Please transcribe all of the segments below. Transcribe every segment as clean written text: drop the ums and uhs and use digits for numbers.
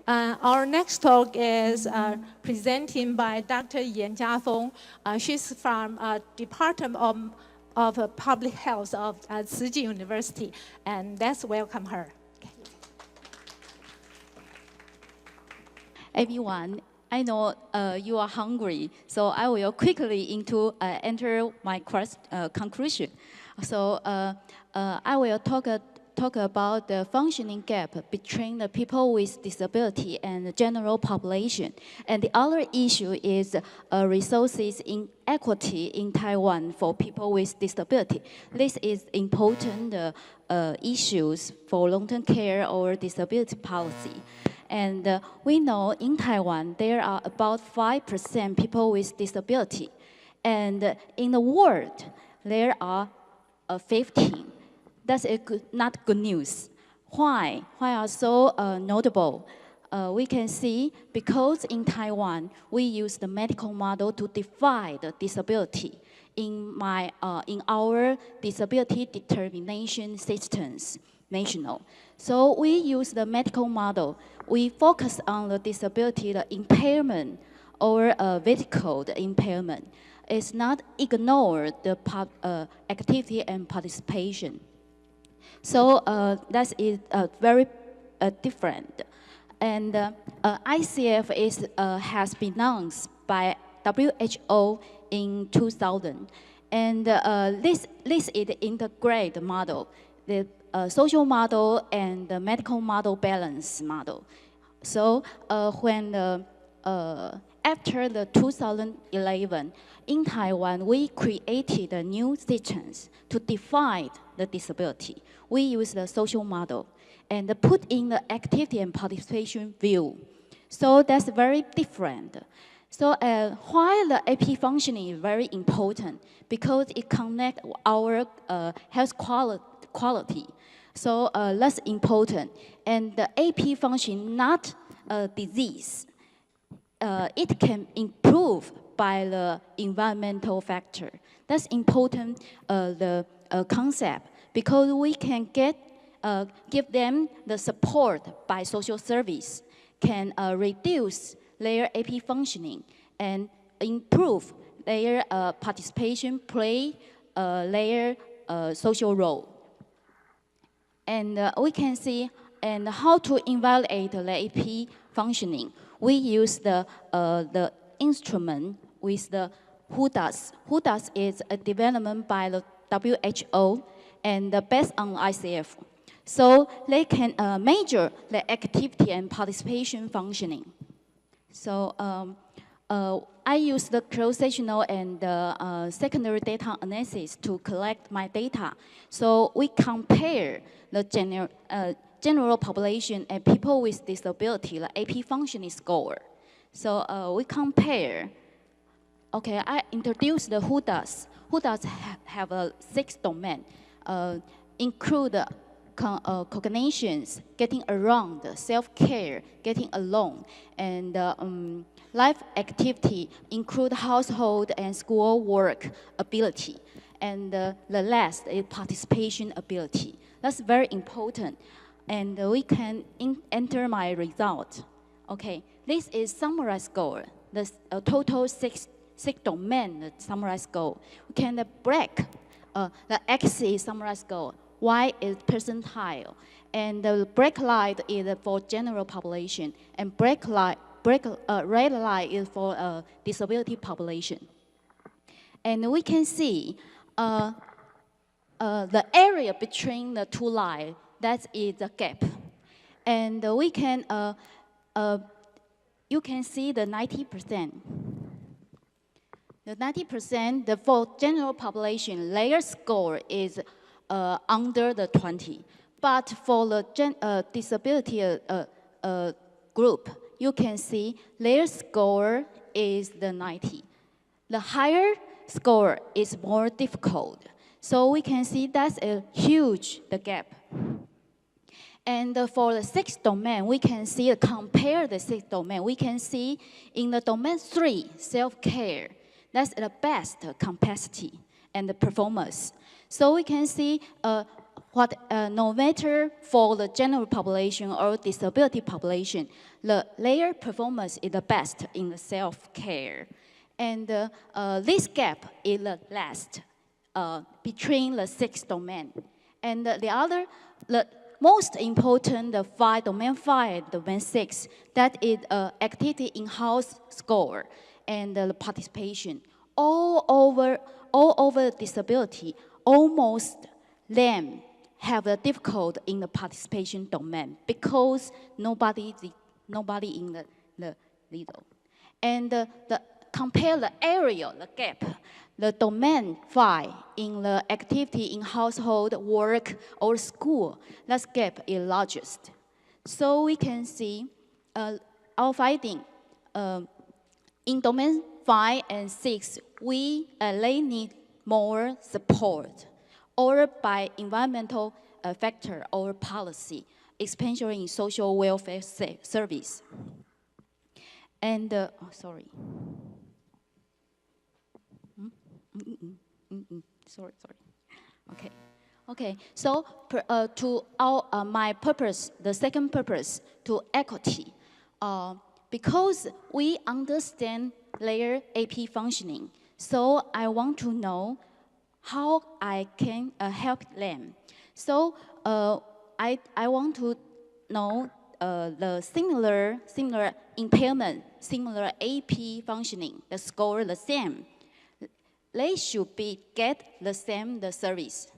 Our next talk is presented by Dr. Yen嘉楓. She's from Department of Public Health of Tzu University, and let's welcome her. Everyone, I know you are hungry, so I will quickly enter my conclusion. So I will talk about the functioning gap between the people with disability and the general population. And the other issue is resources inequity in Taiwan for people with disability. This is important issues for long-term care or disability policy. And we know in Taiwan, there are about 5% people with disability. And in the world, there are 15. That's not good news. Why? Why are so notable? We can see because in Taiwan, we use the medical model to define the disability in our disability determination systems, national. So we use the medical model. We focus on the disability, the impairment, or physical impairment. It's not ignore the activity and participation. So that is very different. And ICF has been announced by WHO in 2000. And this is the integrated model, the social model and the medical model balance model. So after the 2011, in Taiwan, we created a new systems to define the disability. We use the social model and put in the activity and participation view. So that's very different. So while the AP functioning is very important because it connects our health quality. So that's important. And the AP function, not a disease. It can improve by the environmental factor. That's important, the concept, because we can give them the support by social service, can reduce their AP functioning and improve their participation, play their social role. And we can see and how to evaluate the AP functioning. We use the instrument with the HUDAS. HUDAS is a development by the WHO and based on ICF. So they can measure the activity and participation functioning. So I use the cross-sectional and secondary data analysis to collect my data. So we compare the general population and people with disability, the AP functioning score. So we compare. Okay, I introduced the HUDAS. HUDAS have a 6 domain, include cognitions, getting around, self-care, getting alone, and life activity include household and school work ability. And the last is participation ability. That's very important. And we can enter my result. Okay, this is summarized goal. The total six domain, the summarized goal. We can break the X is summarized goal. Y is percentile. And the break line is for general population. And red line is for disability population. And we can see the area between the two lines, that is the gap. And we can, you can see the 90%. The 90%, for general population, their score is under the 20. But for the disability group, you can see their score is the 90. The higher score is more difficult. So we can see that's a huge gap. And for the 6th domain, we can see, compare the 6th domain. We can see in the domain 3, self-care, that's the best capacity and the performance. So we can see no matter for the general population or disability population, their performance is the best in the self-care. And this gap is the last between the 6 domains. And the most important, the domain 5, domain 6, that is activity in-house score and the participation. All over disability, almost them have a difficult in the participation domain because nobody in the middle. And compare the area, the gap, the domain 5 in the activity in household, work, or school, that gap is largest. So we can see our finding in domain 5 and 6, they need more support, or by environmental factor or policy, especially in social welfare service. And, sorry. Sorry. Okay. So to my purpose, the second purpose, to equity, because we understand their AP functioning, so I want to know how I can help them. So I want to know the similar impairment, similar AP functioning, the score the same. They should get the same service.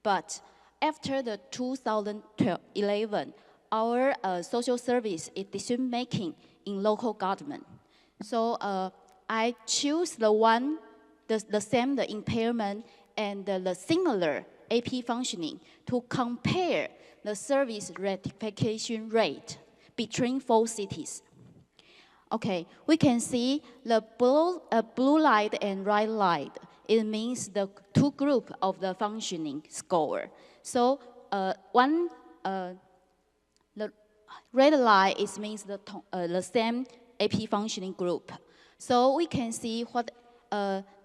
But after the 2011, our social service is decision-making in local government. So I choose the same the impairment and the similar AP functioning to compare the service ratification rate between 4 cities. Okay, we can see the blue light and red light. It means the 2 groups of the functioning score. So the red light means the same AP functioning group. So we can see what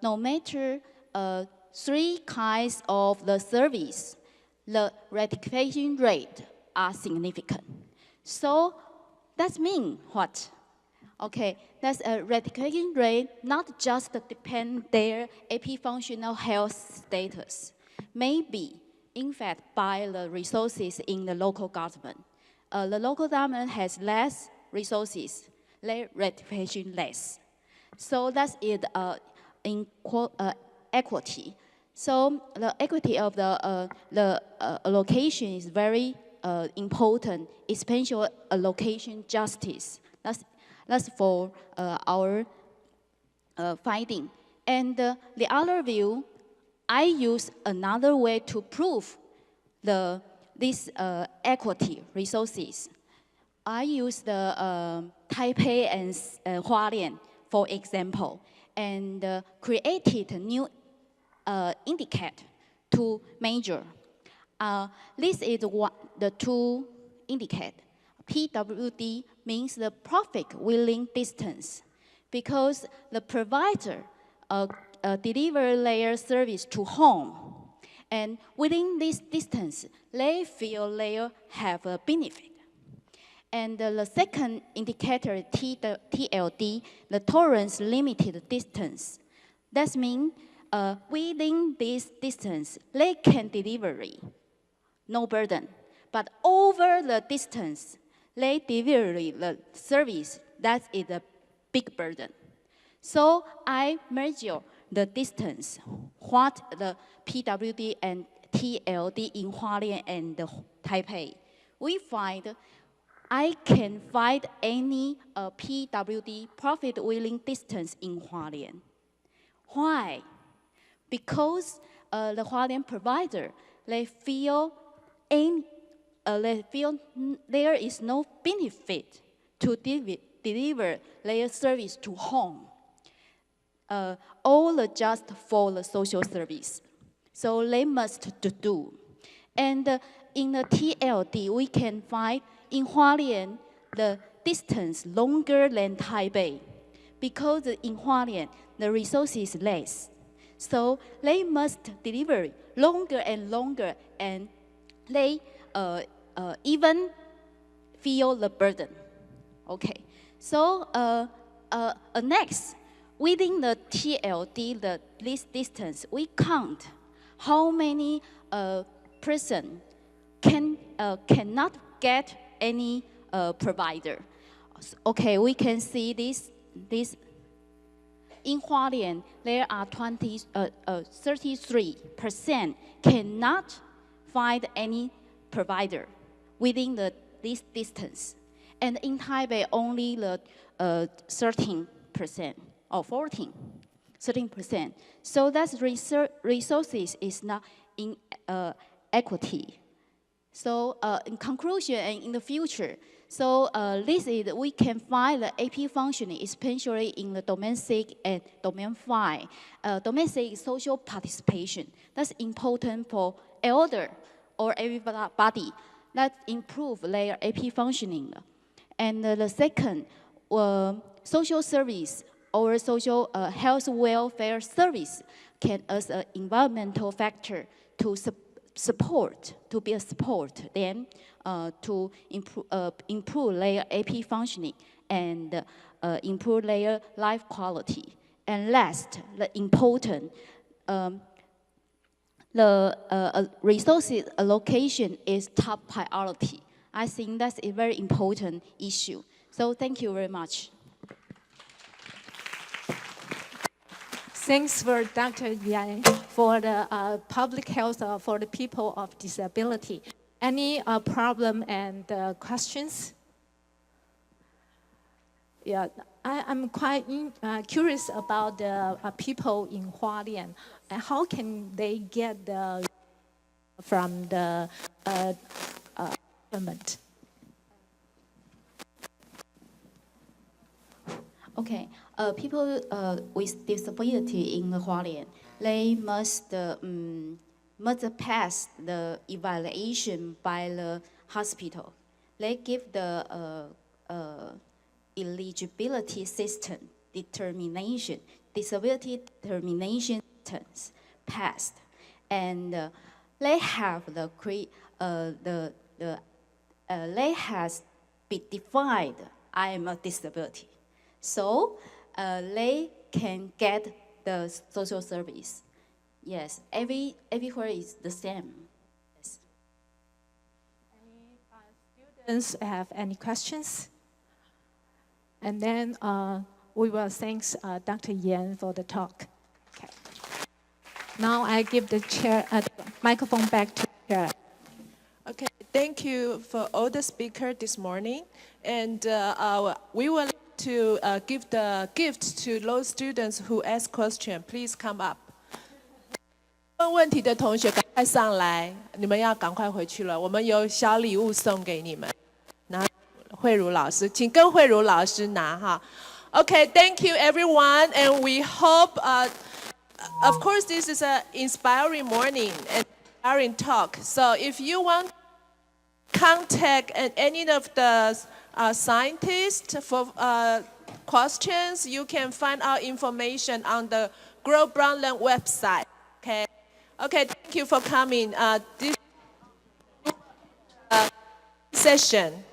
no matter 3 kinds of the service, the ratification rate are significant. So that means what? Okay, that's a ratification rate not just depend their AP functional health status, maybe in fact by the resources in the local government. The local government has less resources, their ratification less. So that's it in equity. So the equity of the allocation is very important, especially allocation justice. That's for our finding. And the other view, I use another way to prove this equity resources. I use the Taipei and Hualien, for example, and created a new indicator to measure. This is the 2 indicators. PWD means the profit willing distance, because the provider deliver their service to home, and within this distance, they feel they have a benefit. And the second indicator, TLD, the tolerance limited distance. That means within this distance, they can deliver no burden, but over the distance, they deliver the service, that is a big burden. So I measure the distance, what the PWD and TLD in Hualien and Taipei. I can find any PWD, profit willing distance in Hualien. Why? Because the Hualien provider, they feel there is no benefit to deliver their service to home, all just for the social service. So they must do. And in the TLD, we can find in Hualien the distance longer than Taipei, because in Hualien the resources less. So they must deliver longer and longer and they even feel the burden. Okay, so next, within the TLD, the least distance, we count how many person cannot get any provider. Okay, we can see this in Hualien, there are 33% cannot find any provider within this distance. And in Taipei, only the 13% or 13%. So that resources is not in equity. So in conclusion and in the future, so this is we can find the AP functioning, especially in the domain 6 and domain 5. Domain 6 is social participation. That's important for elder or everybody that improve their AP functioning. And the second, social service or social health welfare service can as an environmental factor to support, to be a support, then to improve their AP functioning and improve their life quality. And last, the important, the resources allocation is top priority. I think that's a very important issue. So thank you very much. Thanks for Dr. Yen for the public health for the people of disability. Any problem and questions? Yeah, I'm quite curious about the people in Hualien and how can they get the from the government. Okay, people with disability in the Hualien, they must pass the evaluation by the hospital. They give the eligibility system determination, disability determination systems passed, and they have they has been defined. I am a disability. So they can get the social service. Yes, everywhere is the same. Yes. Any students have any questions? And then we will thank Dr. Yen for the talk. Okay. Now I give the microphone back to the chair. Okay, thank you for all the speakers this morning. And we will to give the gift to those students who ask questions. Please come up. 问问题的同学赶快上来，你们要赶快回去了。我们有小礼物送给你们。拿慧茹老师，请跟慧茹老师拿哈。Okay, thank you everyone, and we hope. Of course, this is an inspiring morning and inspiring talk. So if you want to contact any of the scientists for questions, you can find out information on the Grow Brown Learn website. Okay. Okay. Thank you for coming. This session.